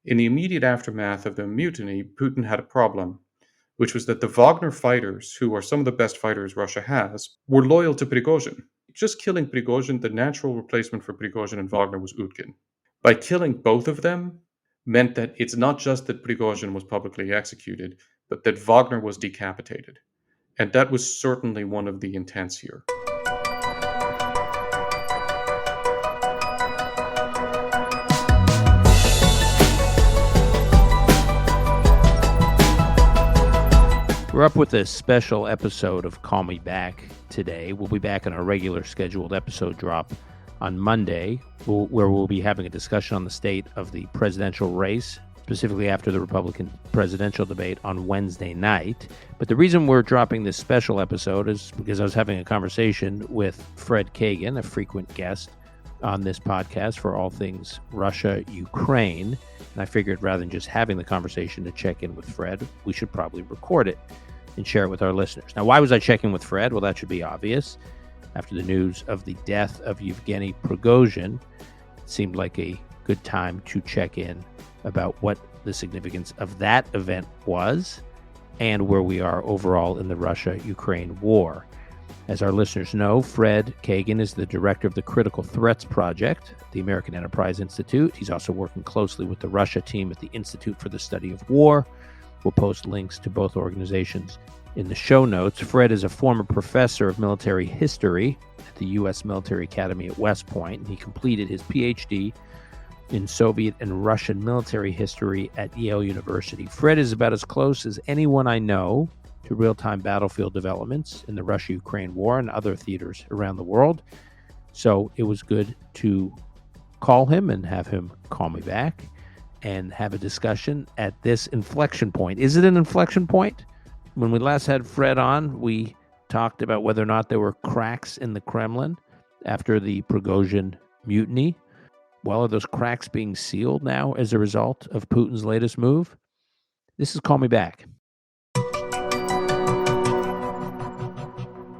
In the immediate aftermath of the mutiny, Putin had a problem, which was that the Wagner fighters, who are some of the best fighters Russia has, were loyal to Prigozhin. Just killing Prigozhin, the natural replacement for Prigozhin and Wagner was Utkin. By killing both of them meant that it's not just that Prigozhin was publicly executed, but that Wagner was decapitated. And that was certainly one of the intents here. We're up with a special episode of Call Me Back today. We'll be back on our regular scheduled episode drop on Monday, where we'll be having a discussion on the state of the presidential race, specifically after the Republican presidential debate on Wednesday night. But the reason we're dropping this special episode is because I was having a conversation with Fred Kagan, a frequent guest on this podcast for all things Russia, Ukraine. And I figured rather than just having the conversation to check in with Fred, we should probably record it and share it with our listeners. Now, why was I checking with Fred? Well, that should be obvious. After the news of the death of Yevgeny Prigozhin, it seemed like a good time to check in about what the significance of that event was and where we are overall in the Russia-Ukraine war. As our listeners know, Fred Kagan is the director of the Critical Threats Project at the American Enterprise Institute. He's also working closely with the Russia team at the Institute for the Study of War. We'll post links to both organizations in the show notes. Fred is a former professor of military history at the U.S. Military Academy at West Point, and he completed his PhD in Soviet and Russian military history at Yale University. Fred is about as close as anyone I know to real-time battlefield developments in the Russia-Ukraine war and other theaters around the world. So it was good to call him and have him call me back and have a discussion at this inflection point. Is it an inflection point? When we last had Fred on, we talked about whether or not there were cracks in the Kremlin after the Prigozhin mutiny. Well, are those cracks being sealed now as a result of Putin's latest move? This is Call Me Back.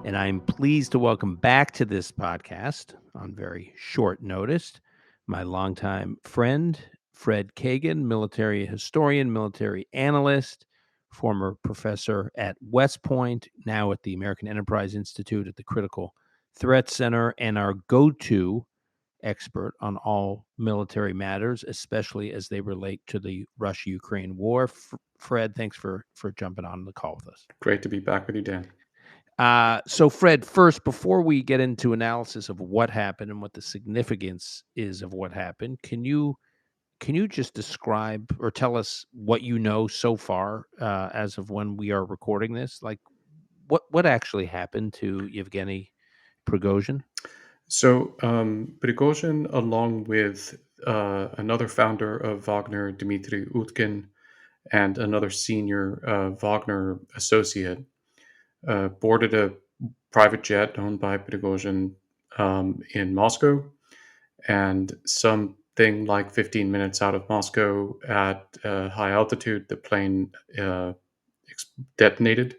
And I'm pleased to welcome back to this podcast on very short notice my longtime friend, Fred Kagan, military historian, military analyst, former professor at West Point, now at the American Enterprise Institute at the Critical Threats Center, and our go-to expert on all military matters, especially as they relate to the Russia-Ukraine war. Fred, thanks for jumping on the call with us. Great to be back with you, Dan. So, Fred, first, before we get into analysis of what happened and what the significance is of what happened, can you just describe or tell us what you know so far as of when we are recording this? Like, what actually happened to Yevgeny Prigozhin? So Prigozhin, along with another founder of Wagner, Dmitry Utkin, and another senior Wagner associate, boarded a private jet owned by Prigozhin in Moscow, and something like 15 minutes out of Moscow at high altitude, the plane detonated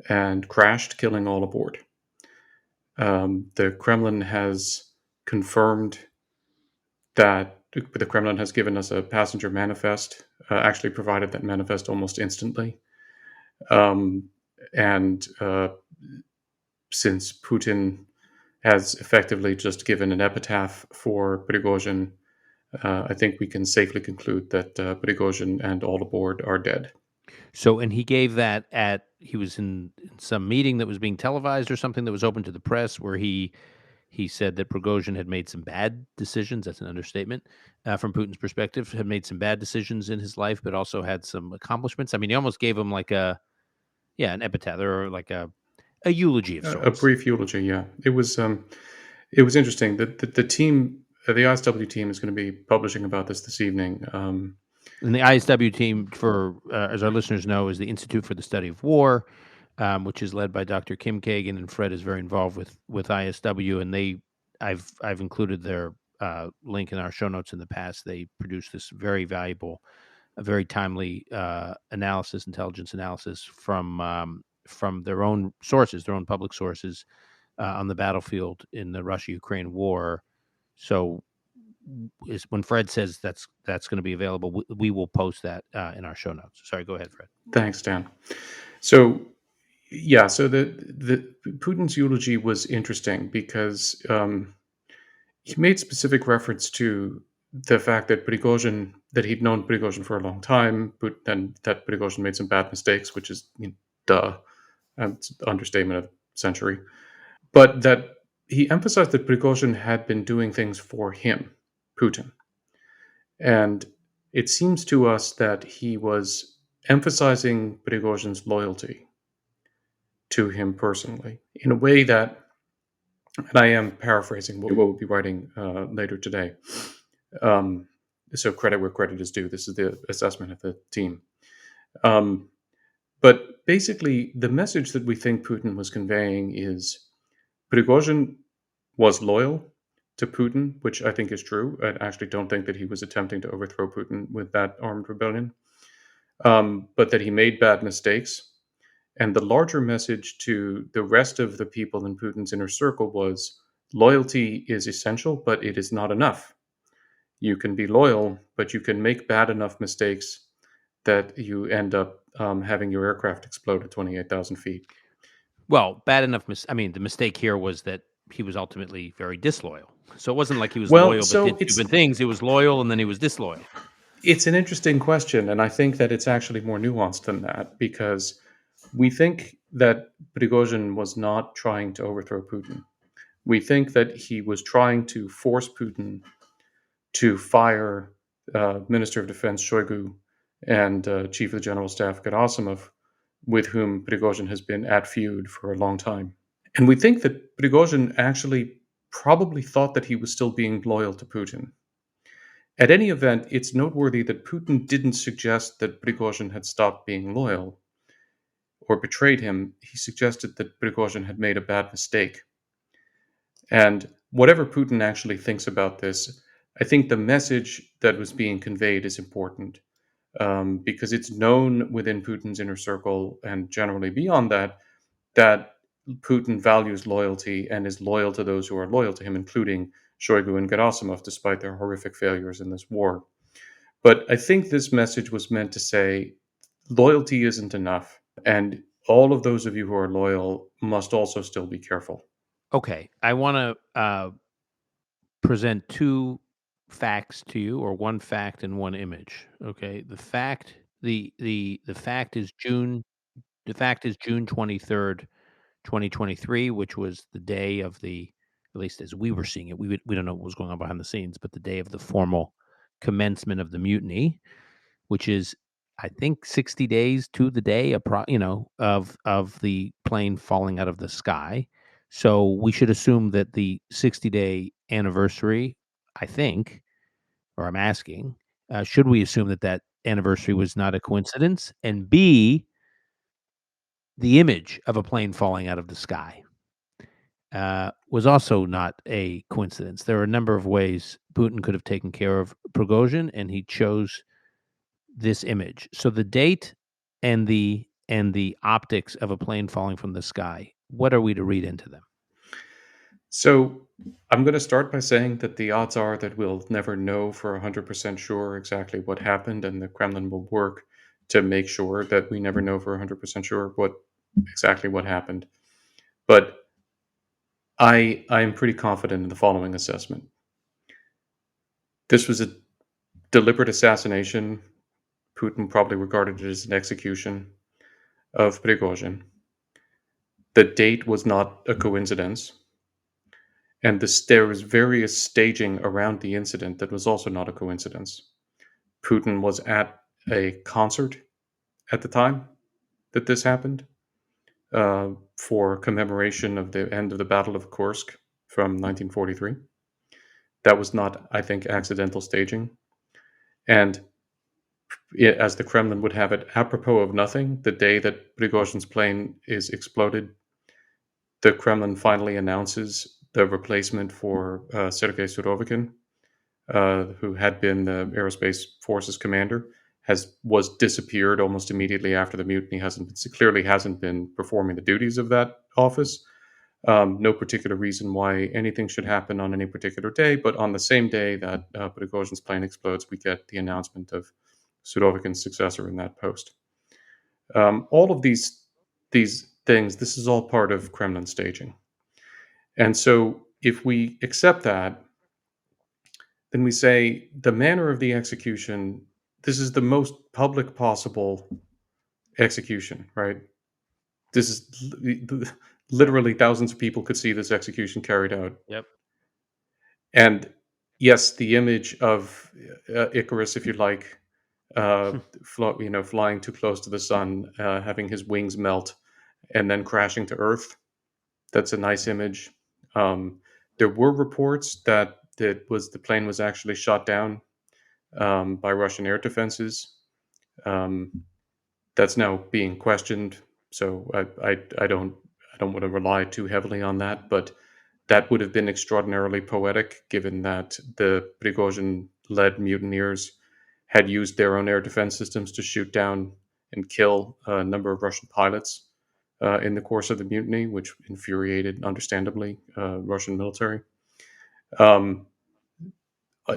and crashed, killing all aboard. The Kremlin has confirmed that the Kremlin has given us a passenger manifest, actually provided that manifest almost instantly. And since Putin has effectively just given an epitaph for Prigozhin, I think we can safely conclude that Prigozhin and all aboard are dead. So, and he gave that he was in some meeting that was being televised or something that was open to the press, where he said that Prigozhin had made some bad decisions. That's an understatement from Putin's perspective. Had made some bad decisions in his life, but also had some accomplishments. I mean, he almost gave him like an epitaph or like a eulogy of sorts. A brief eulogy, yeah. It was interesting that the team, the ISW team, is going to be publishing about this evening. And the ISW team, for as our listeners know, is the Institute for the Study of War, which is led by Dr. Kim Kagan, and Fred is very involved with ISW. And I've included their link in our show notes in the past. They produce this very valuable, very timely intelligence analysis from their own sources, their own public sources on the battlefield in the Russia-Ukraine war. So is when Fred says that's going to be available, we will post that in our show notes. Sorry, go ahead, Fred. Thanks, Dan. So yeah, so the Putin's eulogy was interesting because he made specific reference to the fact that he'd known Prigozhin for a long time, and that Prigozhin made some bad mistakes, which is duh, it's an understatement of the century. But that he emphasized that Prigozhin had been doing things for him, Putin, and it seems to us that he was emphasizing Prigozhin's loyalty to him personally in a way that, and I am paraphrasing what we'll be writing later today. Um, so credit where credit is due. This is the assessment of the team. Um, but basically, the message that we think Putin was conveying is Prigozhin was loyal to Putin, which I think is true. I actually don't think that he was attempting to overthrow Putin with that armed rebellion, but that he made bad mistakes. And the larger message to the rest of the people in Putin's inner circle was loyalty is essential, but it is not enough. You can be loyal, but you can make bad enough mistakes that you end up having your aircraft explode at 28,000 feet. Well, bad enough. I mean, the mistake here was that he was ultimately very disloyal. So it wasn't like he was Well, loyal but so did stupid things. He was loyal and then he was disloyal. it's an interesting question, and I think that it's actually more nuanced than that because we think that Prigozhin was not trying to overthrow Putin. We think that he was trying to force Putin to fire Minister of Defense Shoigu and Chief of the General Staff Gerasimov, with whom Prigozhin has been at feud for a long time. And we think that Prigozhin actually probably thought that he was still being loyal to Putin. At any event, it's noteworthy that Putin didn't suggest that Prigozhin had stopped being loyal or betrayed him. He suggested that Prigozhin had made a bad mistake. And whatever Putin actually thinks about this, I think the message that was being conveyed is important because it's known within Putin's inner circle and generally beyond that that Putin values loyalty and is loyal to those who are loyal to him, including Shoigu and Gerasimov, despite their horrific failures in this war. But I think this message was meant to say loyalty isn't enough. And all of those of you who are loyal must also still be careful. Okay, I want to present two facts to you, or one fact and one image. Okay, the fact is June 23rd, 2023, which was the day of the, at least as we were seeing it, we don't know what was going on behind the scenes, but the day of the formal commencement of the mutiny, which is, I think, 60 days to the day, of the plane falling out of the sky. So we should assume that the 60-day anniversary, I think, or I'm asking, should we assume that that anniversary was not a coincidence? And B, the image of a plane falling out of the sky was also not a coincidence. There are a number of ways Putin could have taken care of Prigozhin, and he chose this image. So the date and the optics of a plane falling from the sky, what are we to read into them? So I'm going to start by saying that the odds are that we'll never know for 100% sure exactly what happened, and the Kremlin will work to make sure that we never know for 100% sure exactly what happened. But I'm pretty confident in the following assessment. This was a deliberate assassination. Putin probably regarded it as an execution of Prigozhin. The date was not a coincidence. And there was various staging around the incident that was also not a coincidence. Putin was at a concert at the time that this happened for commemoration of the end of the Battle of Kursk from 1943. That was not, I think, accidental staging. And as the Kremlin would have it, apropos of nothing, the day that Prigozhin's plane is exploded, the Kremlin finally announces the replacement for Sergei Surovikin, who had been the aerospace forces commander, was disappeared almost immediately after the mutiny. Clearly hasn't been performing the duties of that office. No particular reason why anything should happen on any particular day, but on the same day that Prigozhin's plane explodes, we get the announcement of Surovikin's successor in that post. All of these things, this is all part of Kremlin staging. And so if we accept that, then we say the manner of the execution, this is the most public possible execution, right? This is literally thousands of people could see this execution carried out. Yep. And yes, the image of Icarus, if you like, flying too close to the sun, having his wings melt, and then crashing to Earth. That's a nice image. Um, there were reports that the plane was actually shot down by Russian air defenses. Um, that's now being questioned. So I don't want to rely too heavily on that, but that would have been extraordinarily poetic, given that the Prigozhin-led mutineers had used their own air defense systems to shoot down and kill a number of Russian pilots in the course of the mutiny, which infuriated, understandably, Russian military. Um,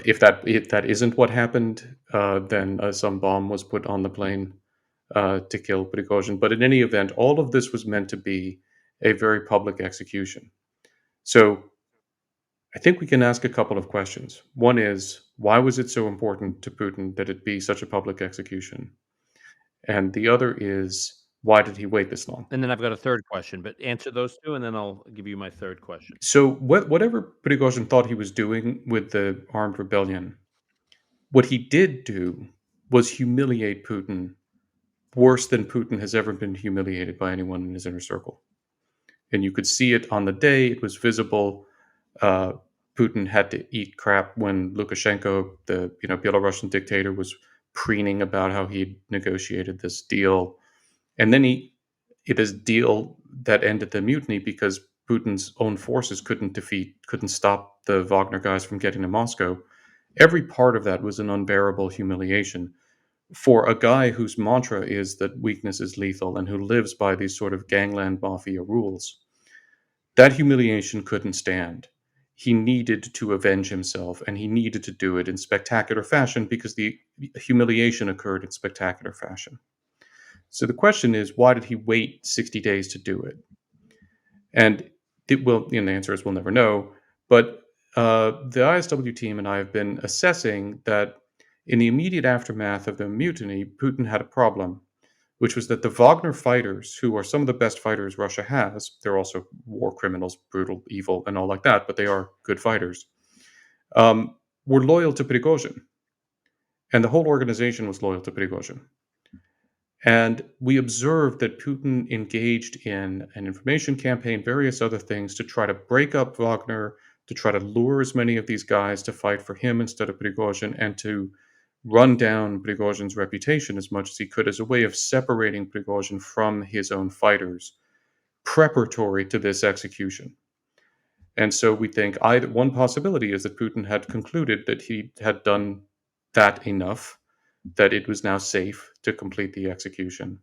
if that isn't what happened, then some bomb was put on the plane to kill Prigozhin. But in any event, all of this was meant to be a very public execution. So I think we can ask a couple of questions. One is, why was it so important to Putin that it be such a public execution? And the other is, why did he wait this long? And then I've got a third question, but answer those two, and then I'll give you my third question. So, whatever Prigozhin thought he was doing with the armed rebellion, what he did do was humiliate Putin worse than Putin has ever been humiliated by anyone in his inner circle. And you could see it on the day; it was visible. Uh, Putin had to eat crap when Lukashenko, the Belarusian dictator, was preening about how he negotiated this deal, and then it is a deal that ended the mutiny because Putin's own forces couldn't stop the Wagner guys from getting to Moscow. Every part of that was an unbearable humiliation for a guy whose mantra is that weakness is lethal and who lives by these sort of gangland mafia rules. That humiliation couldn't stand. He needed to avenge himself, and he needed to do it in spectacular fashion because the humiliation occurred in spectacular fashion. So the question is, why did he wait 60 days to do it? And the answer is we'll never know. But the ISW team and I have been assessing that in the immediate aftermath of the mutiny, Putin had a problem, which was that the Wagner fighters, who are some of the best fighters Russia has, they're also war criminals, brutal, evil, and all like that, but they are good fighters, were loyal to Prigozhin. And the whole organization was loyal to Prigozhin. And we observed that Putin engaged in an information campaign, various other things to try to break up Wagner, to try to lure as many of these guys to fight for him instead of Prigozhin, and to run down Prigozhin's reputation as much as he could as a way of separating Prigozhin from his own fighters, preparatory to this execution. And so we think one possibility is that Putin had concluded that he had done that enough, that it was now safe to complete the execution.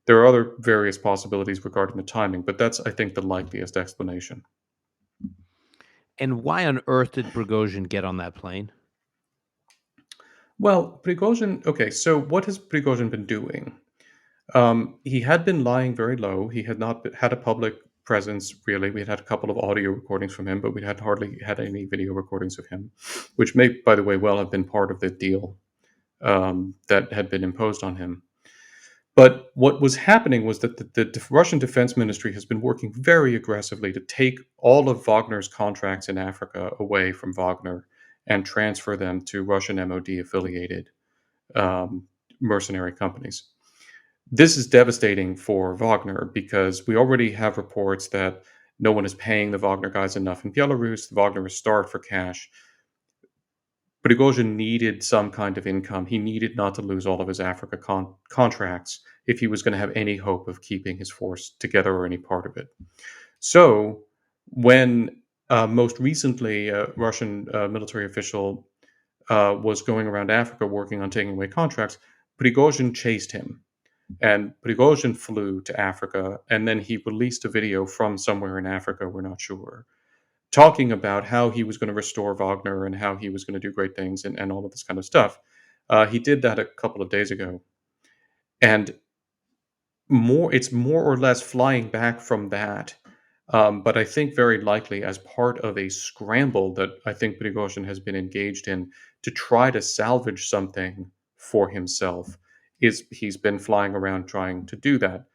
There are other various possibilities regarding the timing, but that's, I think, the likeliest explanation. And why on earth did Prigozhin get on that plane? Well, Prigozhin, okay, so what has Prigozhin been doing? He had been lying very low. He had not had a public presence, really. We had had a couple of audio recordings from him, but we had hardly had any video recordings of him, which may, by the way, well have been part of the deal that had been imposed on him. But what was happening was that the Russian Defense Ministry has been working very aggressively to take all of Wagner's contracts in Africa away from Wagner and transfer them to Russian MOD affiliated mercenary companies. This is devastating for Wagner because we already have reports that no one is paying the Wagner guys enough in Belarus. Wagner is starved for cash. Prigozhin needed some kind of income. He needed not to lose all of his Africa contracts if he was going to have any hope of keeping his force together or any part of it. So when most recently a Russian military official was going around Africa working on taking away contracts, Prigozhin chased him. And Prigozhin flew to Africa, and then he released a video from somewhere in Africa, we're not sure, talking about how he was going to restore Wagner and how he was going to do great things and all of this kind of stuff. He did that a couple of days ago. And it's more or less flying back from that. But I think very likely as part of a scramble that I think Prigozhin has been engaged in to try to salvage something for himself, is he's been flying around trying to do that.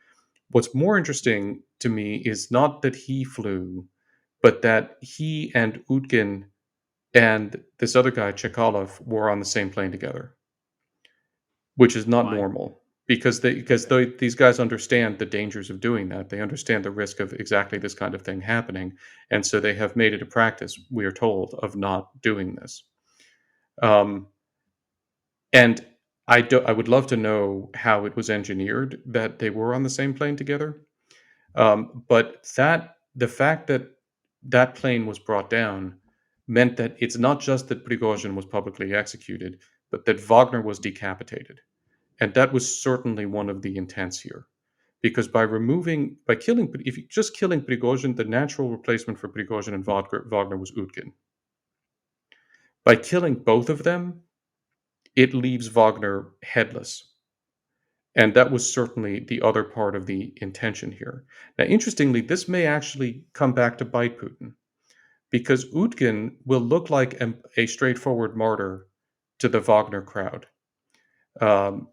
What's more interesting to me is not that he flew, but that he and Utkin and this other guy, Chekalov, were on the same plane together, which is not Why? normal these guys understand the dangers of doing that. They understand the risk of exactly this kind of thing happening, and so they have made it a practice, we are told, of not doing this. Um, and I would love to know how it was engineered that they were on the same plane together. But the fact that that plane was brought down meant that it's not just that Prigozhin was publicly executed, but that Wagner was decapitated. And that was certainly one of the intents here. Because by killing, if you just killing Prigozhin, the natural replacement for Prigozhin and Wagner was Utkin. By killing both of them, it leaves Wagner headless. And that was certainly the other part of the intention here. Now, interestingly, this may actually come back to bite Putin, because Utkin will look like a straightforward martyr to the Wagner crowd.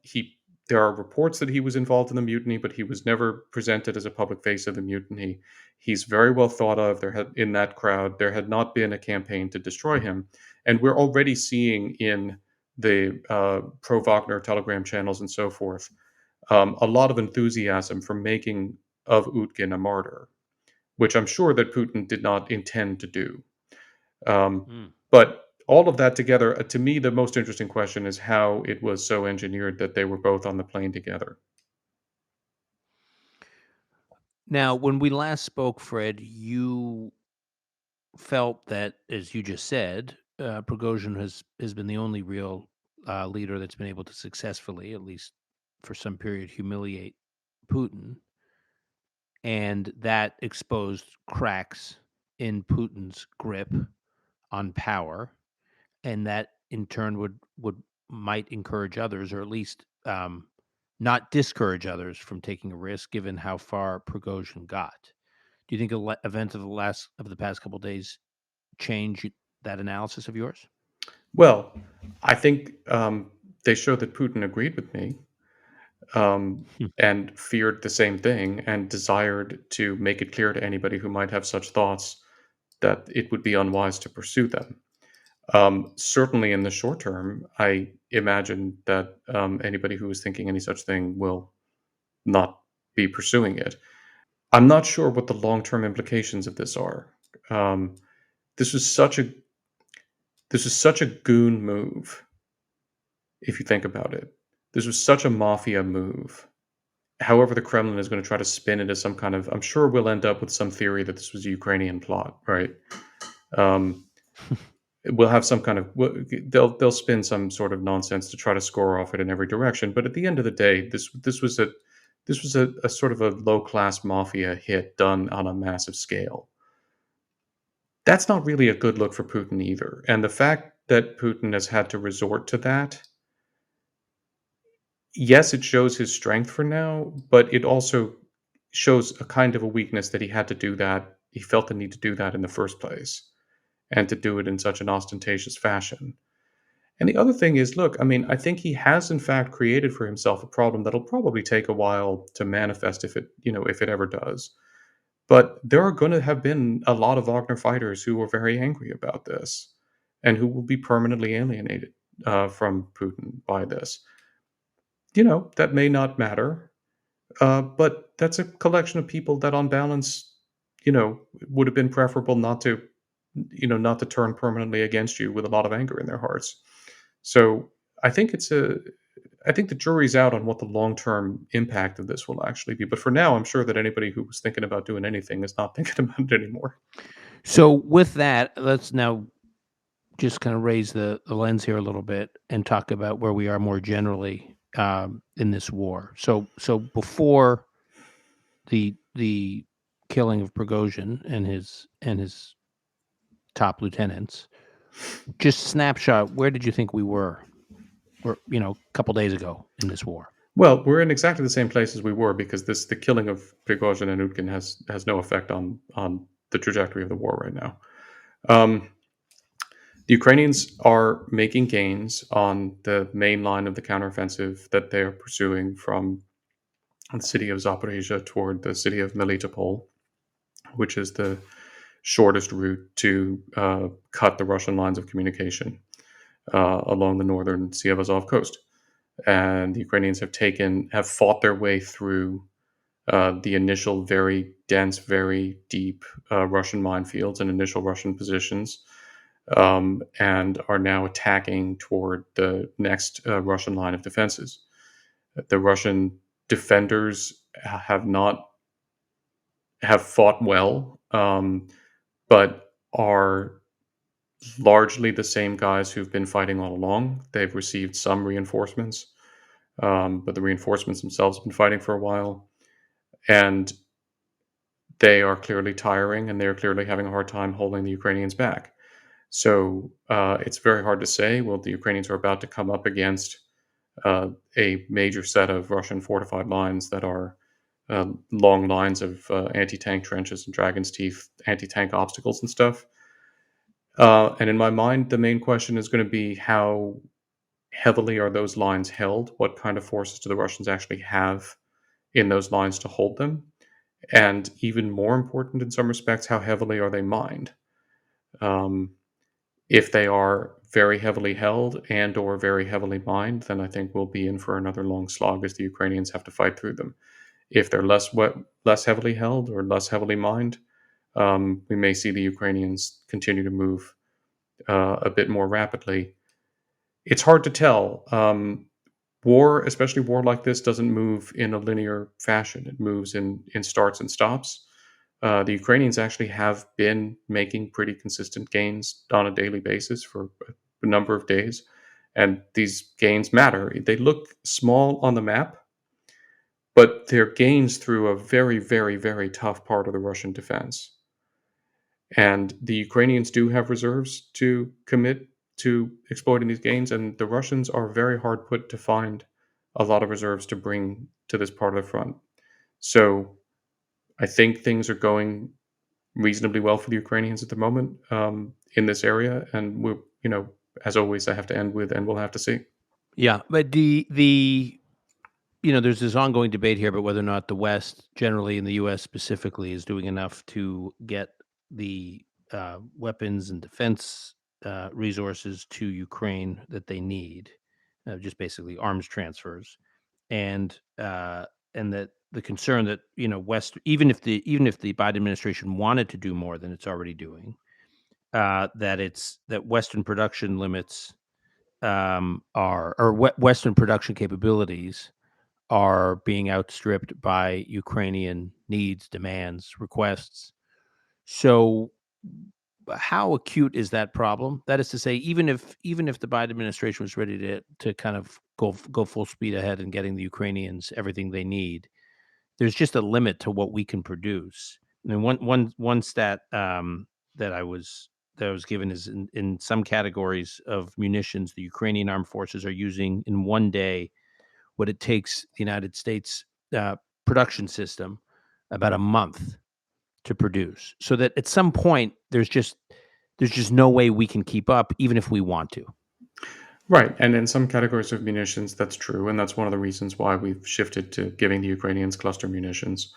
He There are reports that he was involved in the mutiny, but he was never presented as a public face of the mutiny. He's very well thought of. In that crowd, there had not been a campaign to destroy him, and we're already seeing in the pro Wagner Telegram channels and so forth a lot of enthusiasm for making of Utkin a martyr, which I'm sure that Putin did not intend to do. Um, Mm. but all of that together, to me, the most interesting question is how it was so engineered that they were both on the plane together. Now, when we last spoke, Fred, you felt that, as you just said, Prigozhin has been the only real leader that's been able to successfully, at least for some period, humiliate Putin, and that exposed cracks in Putin's grip on power, and that in turn would might encourage others, or at least not discourage others from taking a risk, given how far Prigozhin got. Do you think events of the past couple of days change that analysis of yours? Well, I think they show that Putin agreed with me Hmm. and feared the same thing and desired to make it clear to anybody who might have such thoughts that it would be unwise to pursue them. Certainly, in the short term, I imagine that anybody who is thinking any such thing will not be pursuing it. I'm not sure what the long-term implications of this are. Um, this was such a goon move, if you think about it. This was such a mafia move. However, the Kremlin is going to try to spin it as some kind of. I'm sure we'll end up with some theory that this was a Ukrainian plot, right? Um, we'll have some kind of. They'll spin some sort of nonsense to try to score off it in every direction. But at the end of the day, this was a sort of a low class mafia hit done on a massive scale. That's not really a good look for Putin either. And the fact that Putin has had to resort to that, yes, it shows his strength for now, but it also shows a kind of a weakness that he had to do that. He felt the need to do that in the first place and to do it in such an ostentatious fashion. And the other thing is, look, I mean, I think he has in fact created for himself a problem that'll probably take a while to manifest if it ever does. But there are going to have been a lot of Wagner fighters who are very angry about this and who will be permanently alienated from Putin by this. That may not matter, but that's a collection of people that, on balance, would have been preferable not to turn permanently against you with a lot of anger in their hearts. So I think I think the jury's out on what the long term impact of this will actually be. But for now, I'm sure that anybody who was thinking about doing anything is not thinking about it anymore. So, with that, let's now just kind of raise the lens here a little bit and talk about where we are more generally in this war. So before the killing of Prigozhin and his top lieutenants, just snapshot. Where did you think we were, or a couple days ago in this war? Well, we're in exactly the same place as we were because the killing of Prigozhin and Utkin has no effect on the trajectory of the war right now. Um, the Ukrainians are making gains on the main line of the counteroffensive that they are pursuing from the city of Zaporizhia toward the city of Melitopol, which is the shortest route to cut the Russian lines of communication along the northern Sea of Azov coast. And the Ukrainians have fought their way through the initial very dense, very deep Russian minefields and initial Russian positions, and are now attacking toward the next Russian line of defenses. The Russian defenders have fought well, but are largely the same guys who've been fighting all along. They've received some reinforcements, but the reinforcements themselves have been fighting for a while, and they are clearly tiring, and they're clearly having a hard time holding the Ukrainians back. So it's very hard to say. Well, the Ukrainians are about to come up against a major set of Russian fortified lines that are long lines of anti-tank trenches and dragon's teeth, anti-tank obstacles and stuff. And in my mind, the main question is going to be how heavily are those lines held? What kind of forces do the Russians actually have in those lines to hold them? And even more important in some respects, how heavily are they mined? Um, if they are very heavily held and or very heavily mined, then I think we'll be in for another long slog as the Ukrainians have to fight through them. If they're less heavily held or less heavily mined, we may see the Ukrainians continue to move a bit more rapidly. It's hard to tell. War, especially war like this, doesn't move in a linear fashion. It moves in starts and stops. The Ukrainians actually have been making pretty consistent gains on a daily basis for a number of days, and these gains matter. They look small on the map, but they're gains through a very, very, very tough part of the Russian defense. And the Ukrainians do have reserves to commit to exploiting these gains, and the Russians are very hard put to find a lot of reserves to bring to this part of the front. So I think things are going reasonably well for the Ukrainians at the moment in this area, and as always, I have to end with, and we'll have to see. Yeah, but the there's this ongoing debate here about whether or not the West, generally in the U.S. specifically, is doing enough to get the weapons and defense resources to Ukraine that they need, just basically arms transfers, and that the concern that West, even if the Biden administration wanted to do more than it's already doing, that Western production limits Western production capabilities are being outstripped by Ukrainian needs, demands, requests. So, how acute is that problem? That is to say, even if the Biden administration was ready to kind of go full speed ahead in getting the Ukrainians everything they need, there's just a limit to what we can produce. And one stat that I was given is in some categories of munitions, the Ukrainian armed forces are using in one day what it takes the United States production system about a month to produce. So that at some point there's just no way we can keep up, even if we want to. Right, and in some categories of munitions, that's true, and that's one of the reasons why we've shifted to giving the Ukrainians cluster munitions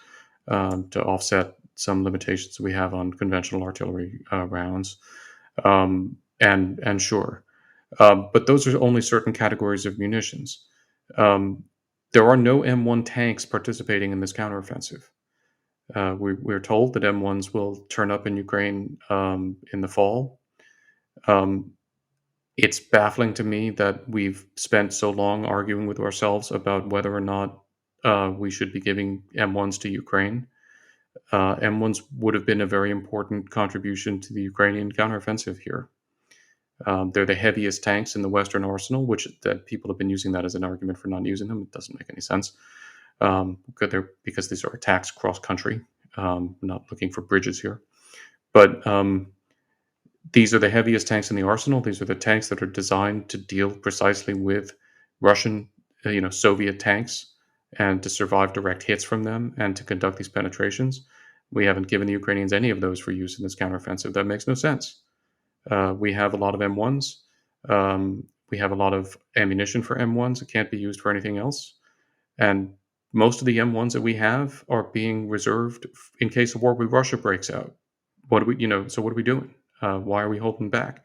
to offset some limitations we have on conventional artillery rounds. And sure, but those are only certain categories of munitions. There are no M1 tanks participating in this counteroffensive. We're told that M1s will turn up in Ukraine in the fall. Um, it's baffling to me that we've spent so long arguing with ourselves about whether or not we should be giving M1s to Ukraine. M1s would have been a very important contribution to the Ukrainian counteroffensive here. They're the heaviest tanks in the Western arsenal, which that people have been using that as an argument for not using them. It doesn't make any sense because these are attacks cross country. Not looking for bridges here, but these are the heaviest tanks in the arsenal. These are the tanks that are designed to deal precisely with Russian, Soviet tanks and to survive direct hits from them and to conduct these penetrations. We haven't given the Ukrainians any of those for use in this counteroffensive. That makes no sense. We have a lot of M1s. We have a lot of ammunition for M1s. It can't be used for anything else. And most of the M1s that we have are being reserved in case a war with Russia breaks out. So what are we doing? Why are we holding back?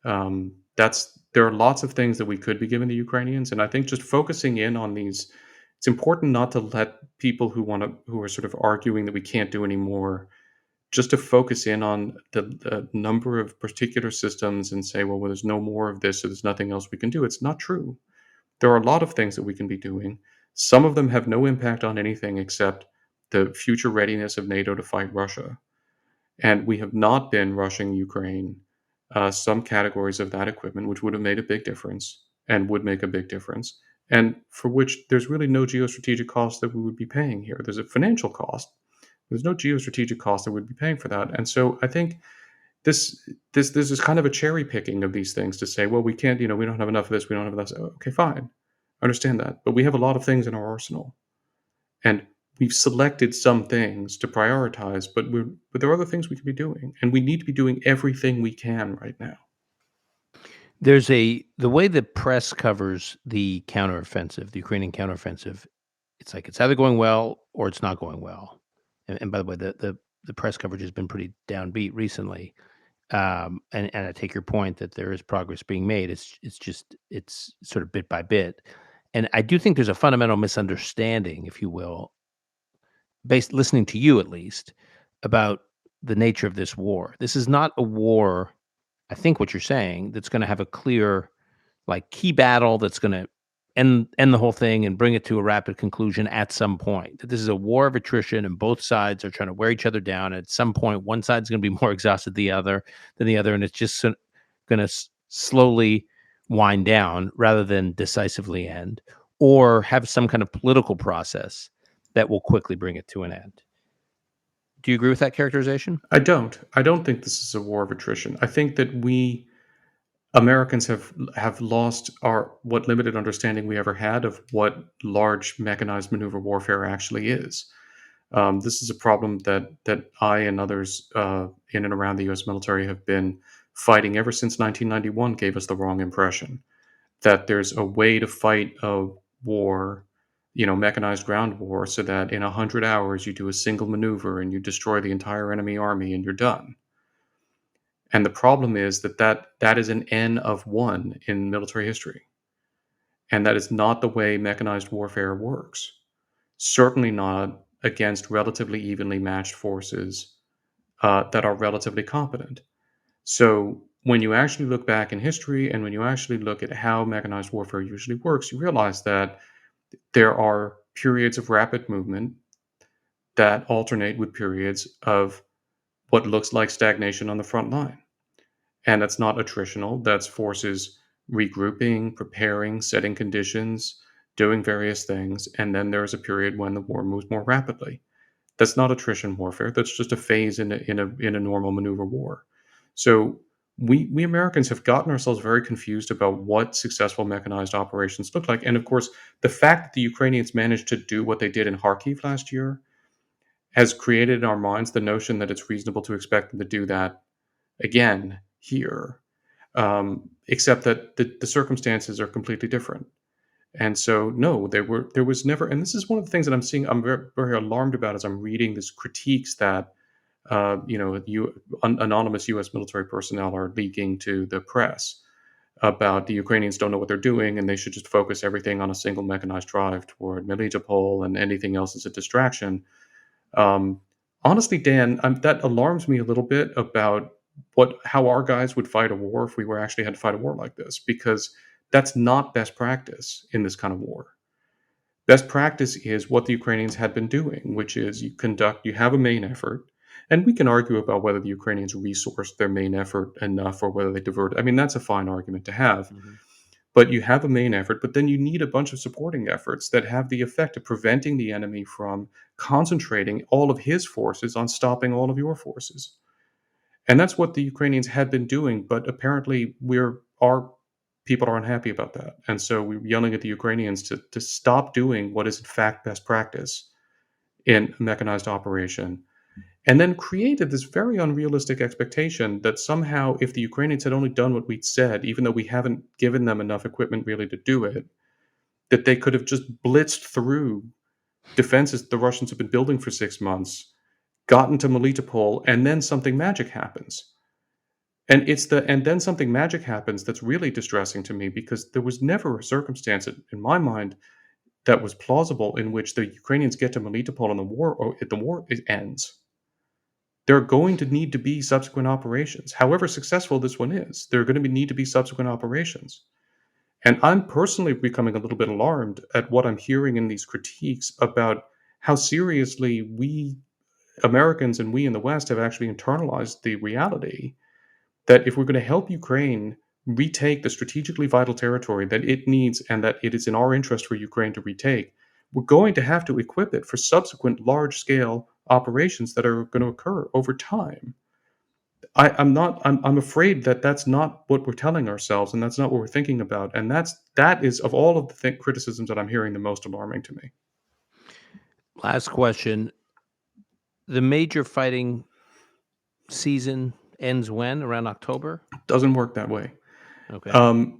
There are lots of things that we could be giving the Ukrainians, and I think just focusing in on these, it's important not to let people who are sort of arguing that we can't do any more, just to focus in on the number of particular systems and say, well, there's no more of this, so there's nothing else we can do. It's not true. There are a lot of things that we can be doing. Some of them have no impact on anything except the future readiness of NATO to fight Russia. And we have not been rushing Ukraine. Some categories of that equipment, which would have made a big difference and would make a big difference, and for which there's really no geostrategic cost that we would be paying here. There's a financial cost. There's no geostrategic cost that we'd be paying for that. And so I think this is kind of a cherry picking of these things to say, well, we can't, we don't have enough of this, we don't have enough of that. Okay, fine. I understand that. But we have a lot of things in our arsenal. And we've selected some things to prioritize, but there are other things we could be doing. And we need to be doing everything we can right now. There's the way the press covers the counteroffensive, the Ukrainian counteroffensive, it's like it's either going well or it's not going well. And by the way, the press coverage has been pretty downbeat recently. And I take your point that there is progress being made. It's sort of bit by bit. And I do think there's a fundamental misunderstanding, if you will, based listening to you at least, about the nature of this war. This is not a war, I think what you're saying, that's going to have a clear, like, key battle that's going to end the whole thing and bring it to a rapid conclusion at some point. That this is a war of attrition, and both sides are trying to wear each other down. At some point, one side's going to be more exhausted than the other, and it's just going to slowly wind down rather than decisively end, or have some kind of political process that will quickly bring it to an end. Do you agree with that characterization? I don't. I don't think this is a war of attrition. I think that we Americans have lost what limited understanding we ever had of what large mechanized maneuver warfare actually is. This is a problem that I and others in and around the U.S. military have been fighting ever since 1991. Gave us the wrong impression that there's a way to fight a war, mechanized ground war, so that in 100 hours you do a single maneuver and you destroy the entire enemy army and you're done. And the problem is that is an N of 1 in military history. And that is not the way mechanized warfare works. Certainly not against relatively evenly matched forces that are relatively competent. So when you actually look back in history and when you actually look at how mechanized warfare usually works, you realize that there are periods of rapid movement that alternate with periods of what looks like stagnation on the front line. And that's not attritional. That's forces regrouping, preparing, setting conditions, doing various things. And then there's a period when the war moves more rapidly. That's not attrition warfare. That's just a phase in a normal maneuver war. So we Americans have gotten ourselves very confused about what successful mechanized operations look like. And of course, the fact that the Ukrainians managed to do what they did in Kharkiv last year has created in our minds the notion that it's reasonable to expect them to do that again here, except that the circumstances are completely different. And so, no, there was never, and this is one of the things that I'm very, very alarmed about as I'm reading these critiques that, anonymous U.S. military personnel are leaking to the press about the Ukrainians don't know what they're doing and they should just focus everything on a single mechanized drive toward Melitopol and anything else is a distraction. Honestly, Dan, that alarms me a little bit about how our guys would fight a war if we were actually had to fight a war like this, because that's not best practice in this kind of war. Best practice is what the Ukrainians had been doing, which is you have a main effort, And we can argue about whether the Ukrainians resourced their main effort enough or whether they diverted. I mean, that's a fine argument to have. Mhm. But you have a main effort, but then you need a bunch of supporting efforts that have the effect of preventing the enemy from concentrating all of his forces on stopping all of your forces. And that's what the Ukrainians had been doing, but apparently our people are unhappy about that. And so we're yelling at the Ukrainians to stop doing what is in fact best practice in mechanized operation, and then created this very unrealistic expectation that somehow if the Ukrainians had only done what we'd said, even though we haven't given them enough equipment really to do it, that they could have just blitzed through defenses the Russians have been building for 6 months, gotten to Melitopol, and then something magic happens. And then something magic happens that's really distressing to me, because there was never a circumstance in my mind that was plausible in which the Ukrainians get to Melitopol and the war ends. There are going to need to be subsequent operations. However successful this one is, there are going to need to be subsequent operations. And I'm personally becoming a little bit alarmed at what I'm hearing in these critiques about how seriously we Americans and we in the West have actually internalized the reality that if we're going to help Ukraine retake the strategically vital territory that it needs and that it is in our interest for Ukraine to retake, we're going to have to equip it for subsequent large scale operations that are going to occur over time. I'm afraid that that's not what we're telling ourselves, and that's not what we're thinking about, and that is of all of the criticisms that I'm hearing the most alarming to me. Last question. The major fighting season ends when? Around October? Doesn't work that way. Okay.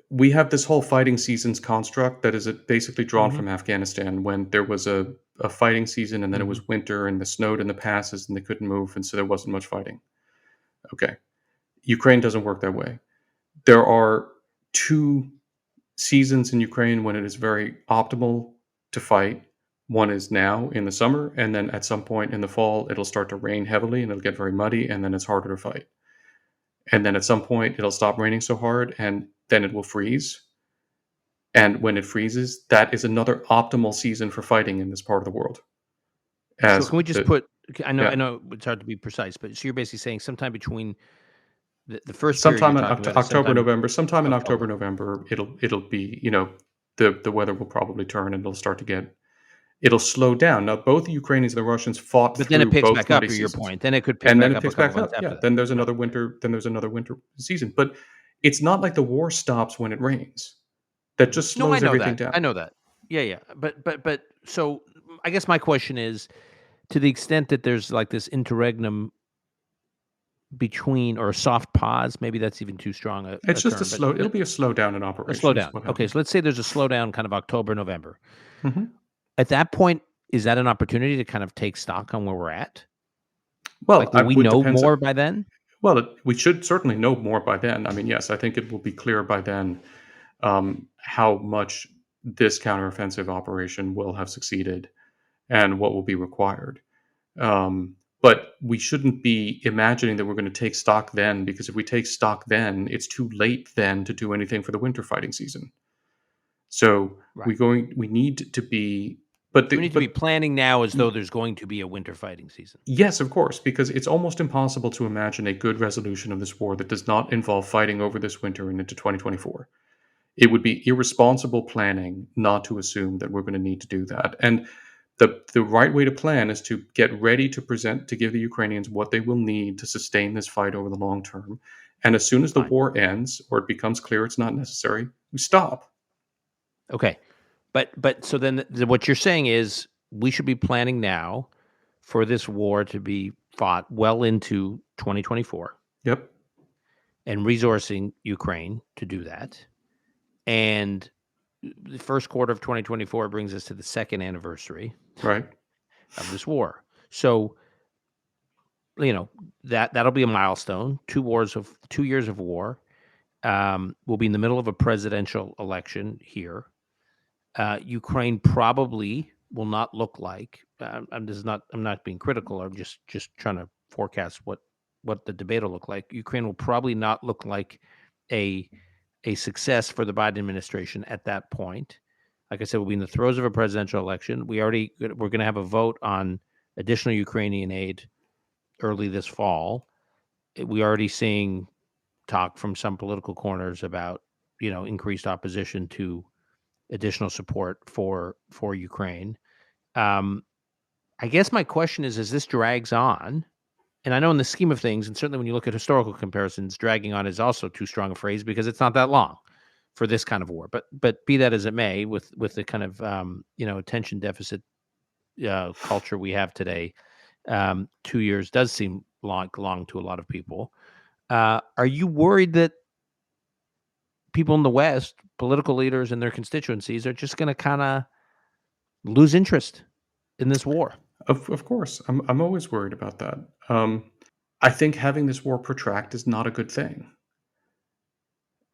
We have this whole fighting seasons construct that is basically drawn Mhm. from Afghanistan, when there was a fighting season and then it Mhm. was winter and it snowed in the passes and they couldn't move, and so there wasn't much fighting. Okay. Ukraine doesn't work that way. There are two seasons in Ukraine when it is very optimal to fight. One is now in the summer, and then at some point in the fall, it'll start to rain heavily and it'll get very muddy, and then it's harder to fight. And then at some point, it'll stop raining so hard, and then it will freeze. And when it freezes, that is another optimal season for fighting in this part of the world. So As can we just the put I Yeah, know it's hard to be precise, but so you're basically saying sometime between the first period you're sometime in talking about is October, sometime November, sometime in October, October. November, it'll be, the weather will probably turn and it'll slow down. Now, both the Ukrainians and the Russians fought But then it through picks both back up, muddy to your seasons, point. Then it could pick and then back it up a picks couple back months up. Yeah, after that. then there's Right. another winter. Then there's another winter season. But it's not like the war stops when it rains. That just No, I slows know everything that. I down. know that. Yeah, yeah. But so I guess my question is, to the extent that there's like this interregnum between, or a soft pause, maybe that's even too strong a It's just a term, but slow. It'll be a slowdown in a operations. slowdown. What Okay, so happens? let's say there's a slowdown kind of October, November. Hmm. At that point, is that an opportunity to kind of take stock on where we're at? Well, Like, will we it know depends. more by then? Well, we should certainly know more by then. I mean, yes, I think it will be clear by then how much this counteroffensive operation will have succeeded and what will be required. But we shouldn't be imagining that we're going to take stock then, because if we take stock then, it's too late then to do anything for the winter fighting season. So Right. we need to be, but So we need to be but planning now as though there's going to be a winter fighting season. yes, of course, because it's almost impossible to imagine a good resolution of this war that does not involve fighting over this winter and into 2024. It would be irresponsible planning not to assume that we're going to need to do that. And the right way to plan is to get ready to give the Ukrainians what they will need to sustain this fight over the long term. And as soon as the Fine. war ends or it becomes clear it's not necessary, we stop. Okay. But so then what you're saying is we should be planning now for this war to be fought well into 2024, Yep. and resourcing Ukraine to do that. And the first quarter of 2024 brings us to the second anniversary Right. of this war. So, that'll be a milestone. 2 years of war. We'll be in the middle of a presidential election here. Ukraine probably will not look like. I'm not being critical. I'm just trying to forecast what the debate will look like. Ukraine will probably not look like a success for the Biden administration at that point. Like I said, we'll be in the throes of a presidential election. We're going to have a vote on additional Ukrainian aid early this fall, we already seeing talk from some political corners about, increased opposition to additional support for Ukraine. I guess my question is, as this drags on, and I know in the scheme of things, and certainly when you look at historical comparisons, dragging on is also too strong a phrase because it's not that long for this kind of war. But be that as it may, with the kind of attention deficit culture we have today, 2 years does seem long to a lot of people. Are you worried that people in the West, political leaders and their constituencies, are just going to kind of lose interest in this war? Of course, I'm always worried about that. I think having this war protract is not a good thing,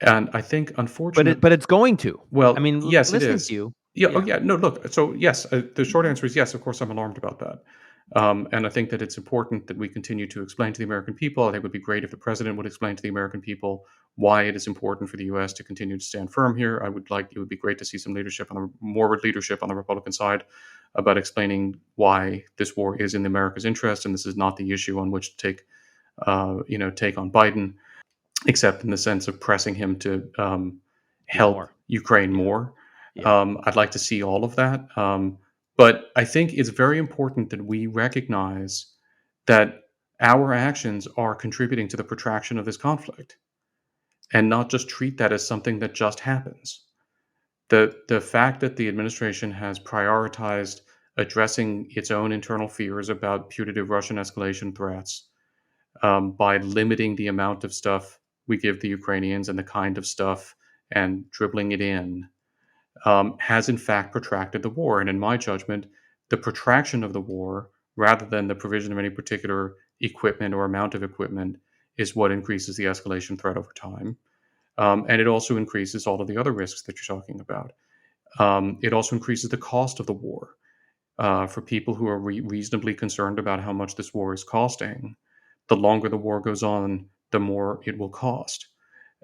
and I think unfortunately, But it's going to. I well, mean, yes, it listening to is. you, Yeah. Oh, yeah. yeah. No, look. So yes, the short answer is yes. Of course, I'm alarmed about that, and I think that it's important that we continue to explain to the American people. I think it would be great if the president would explain to the American people why it is important for the U.S. to continue to stand firm here. It would be great to see some more leadership on the Republican side about explaining why this war is in America's interest, and this is not the issue on which to take on Biden, except in the sense of pressing him to help More. Ukraine Yeah. more. Yeah. I'd like to see all of that. But I think it's very important that we recognize that our actions are contributing to the protraction of this conflict and not just treat that as something that just happens. The fact that the administration has prioritized addressing its own internal fears about putative Russian escalation threats by limiting the amount of stuff we give the Ukrainians and the kind of stuff and dribbling it in has in fact protracted the war. And in my judgment, the protraction of the war, rather than the provision of any particular equipment or amount of equipment, is what increases the escalation threat over time. And it also increases all of the other risks that you're talking about. It also increases the cost of the war for people who are reasonably concerned about how much this war is costing. The longer the war goes on, the more it will cost.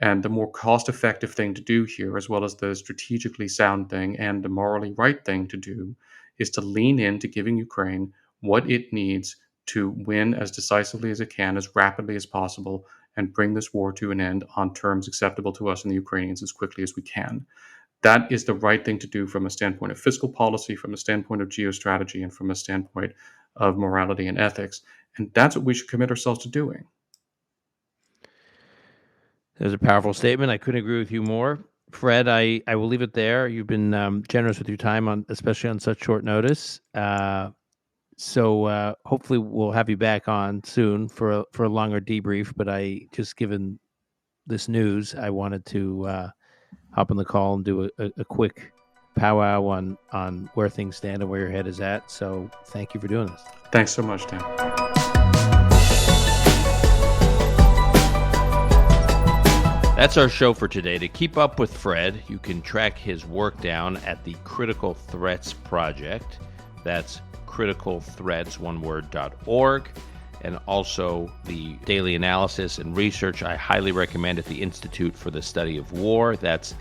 And the more cost effective thing to do here, as well as the strategically sound thing and the morally right thing to do, is to lean into giving Ukraine what it needs to win as decisively as it can, as rapidly as possible, and bring this war to an end on terms acceptable to us and the Ukrainians as quickly as we can. That is the right thing to do from a standpoint of fiscal policy, from a standpoint of geostrategy, and from a standpoint of morality and ethics. And that's what we should commit ourselves to doing. There's a powerful statement. I couldn't agree with you more. Fred, I will leave it there. You've been generous with your time, especially on such short notice. So hopefully we'll have you back on soon for a longer debrief. But just given this news, I wanted to hop on the call and do a quick powwow on where things stand and where your head is at. So thank you for doing this. Thanks so much, Dan. That's our show for today. To keep up with Fred, you can track his work down at the Critical Threats Project. That's criticalthreats.org. And also the daily analysis and research I highly recommend at the Institute for the Study of War. That's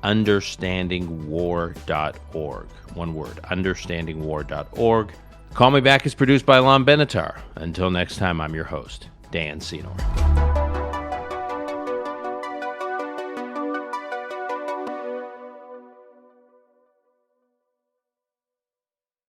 understandingwar.org. One word, understandingwar.org. Call Me Back is produced by Lon Benatar. Until next time, I'm your host, Dan Senor.